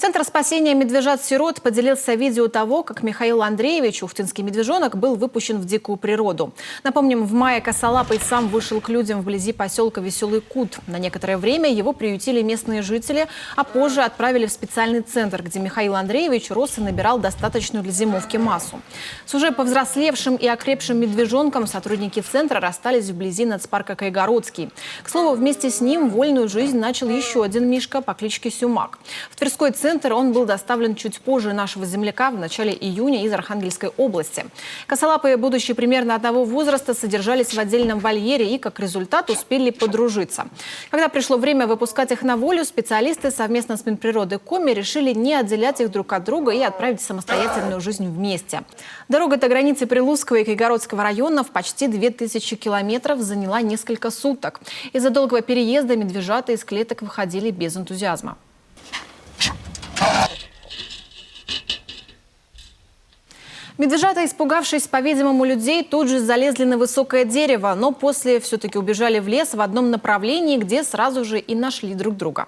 Центр спасения медвежат-сирот поделился видео того, как Михаил Андреевич, ухтынский медвежонок, был выпущен в дикую природу. Напомним, в мае косолапый сам вышел к людям вблизи поселка Веселый Кут. На некоторое время его приютили местные жители, а позже отправили в специальный центр, где Михаил Андреевич рос и набирал достаточную для зимовки массу. С уже повзрослевшим и окрепшим медвежонком сотрудники центра расстались вблизи нацпарка Кайгородский. К слову, вместе с ним вольную жизнь начал еще один мишка по кличке Сюмак. В Тверской центр он был доставлен чуть позже нашего земляка в начале июня из Архангельской области. Косолапые, будучи примерно одного возраста, содержались в отдельном вольере и, как результат, успели подружиться. Когда пришло время выпускать их на волю, специалисты совместно с Минприроды Коми решили не отделять их друг от друга и отправить в самостоятельную жизнь вместе. Дорога до границы Прилузского и Кайгородского районов почти 2000 километров заняла несколько суток. Из-за долгого переезда медвежата из клеток выходили без энтузиазма. Медвежата, испугавшись, по-видимому, людей, тут же залезли на высокое дерево, но после все-таки убежали в лес в одном направлении, где сразу же и нашли друг друга.